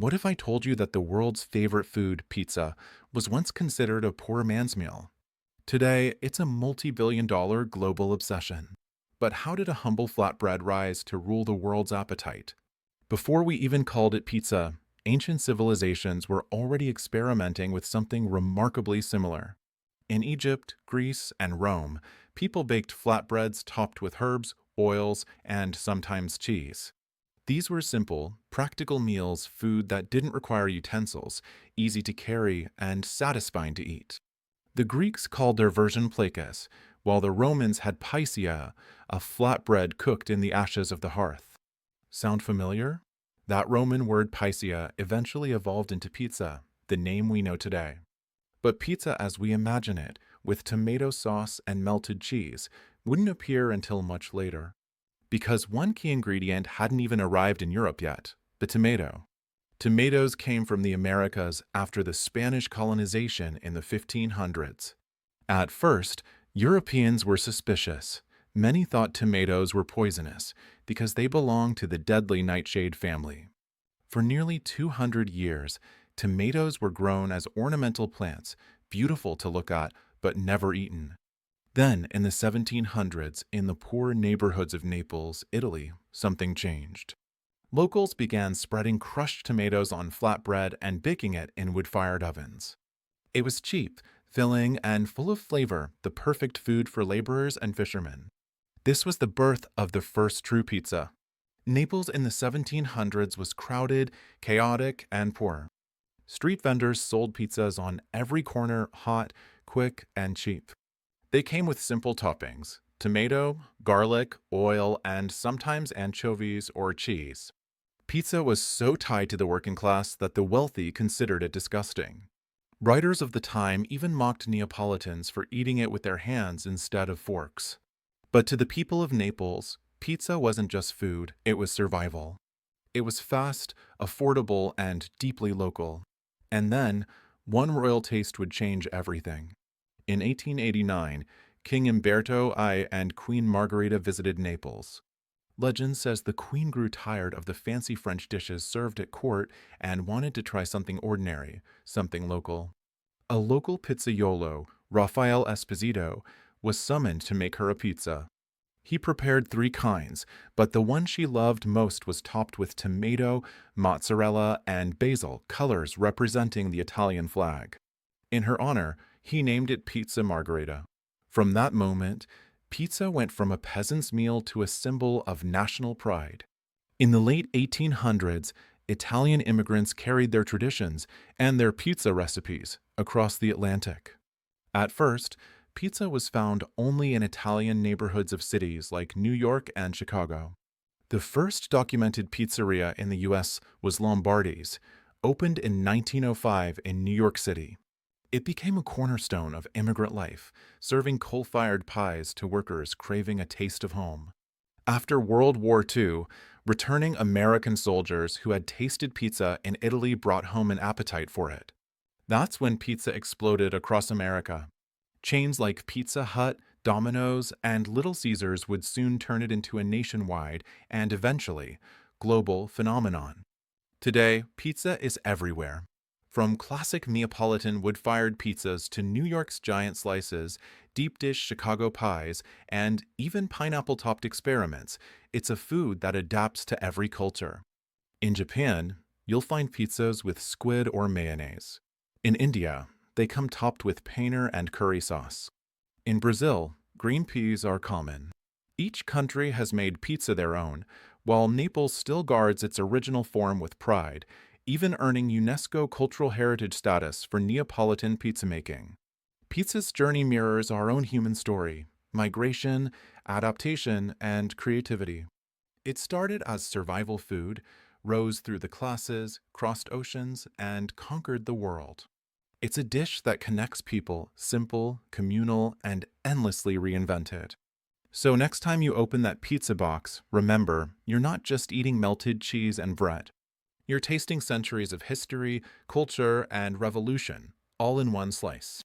What if I told you that the world's favorite food, pizza, was once considered a poor man's meal? Today, it's a multi-billion-dollar global obsession. But how did a humble flatbread rise to rule the world's appetite? Before we even called it pizza, ancient civilizations were already experimenting with something remarkably similar. In Egypt, Greece, and Rome, people baked flatbreads topped with herbs, oils, and sometimes cheese. These were simple, practical meals, food that didn't require utensils, easy to carry, and satisfying to eat. The Greeks called their version plakes, while the Romans had paesia, a flatbread cooked in the ashes of the hearth. Sound familiar? That Roman word paesia eventually evolved into pizza, the name we know today. But pizza as we imagine it, with tomato sauce and melted cheese, wouldn't appear until much later. Because one key ingredient hadn't even arrived in Europe yet, the tomato. Tomatoes came from the Americas after the Spanish colonization in the 1500s. At first, Europeans were suspicious. Many thought tomatoes were poisonous because they belonged to the deadly nightshade family. For nearly 200 years, tomatoes were grown as ornamental plants, beautiful to look at, but never eaten. Then, in the 1700s, in the poor neighborhoods of Naples, Italy, something changed. Locals began spreading crushed tomatoes on flatbread and baking it in wood-fired ovens. It was cheap, filling, and full of flavor, the perfect food for laborers and fishermen. This was the birth of the first true pizza. Naples in the 1700s was crowded, chaotic, and poor. Street vendors sold pizzas on every corner, hot, quick, and cheap. They came with simple toppings: tomato, garlic, oil, and sometimes anchovies or cheese. Pizza was so tied to the working class that the wealthy considered it disgusting. Writers of the time even mocked Neapolitans for eating it with their hands instead of forks. But to the people of Naples, pizza wasn't just food, it was survival. It was fast, affordable, and deeply local. And then, one royal taste would change everything. In 1889, King Umberto I and Queen Margherita visited Naples. Legend says the queen grew tired of the fancy French dishes served at court and wanted to try something ordinary, something local. A local pizzaiolo, Rafael Esposito, was summoned to make her a pizza. He prepared three kinds, but the one she loved most was topped with tomato, mozzarella, and basil, colors representing the Italian flag. In her honor, he named it Pizza Margherita. From that moment, pizza went from a peasant's meal to a symbol of national pride. In the late 1800s, Italian immigrants carried their traditions and their pizza recipes across the Atlantic. At first, pizza was found only in Italian neighborhoods of cities like New York and Chicago. The first documented pizzeria in the U.S. was Lombardi's, opened in 1905 in New York City. It became a cornerstone of immigrant life, serving coal-fired pies to workers craving a taste of home. After World War II, returning American soldiers who had tasted pizza in Italy brought home an appetite for it. That's when pizza exploded across America. Chains like Pizza Hut, Domino's, and Little Caesars would soon turn it into a nationwide and eventually global phenomenon. Today, pizza is everywhere. From classic Neapolitan wood-fired pizzas to New York's giant slices, deep dish Chicago pies, and even pineapple-topped experiments, it's a food that adapts to every culture. In Japan, you'll find pizzas with squid or mayonnaise. In India, they come topped with paneer and curry sauce. In Brazil, green peas are common. Each country has made pizza their own, while Naples still guards its original form with pride, even earning UNESCO Cultural Heritage status for Neapolitan pizza making. Pizza's journey mirrors our own human story: migration, adaptation, and creativity. It started as survival food, rose through the classes, crossed oceans, and conquered the world. It's a dish that connects people, simple, communal, and endlessly reinvented. So next time you open that pizza box, remember, you're not just eating melted cheese and bread. You're tasting centuries of history, culture, and revolution, all in one slice.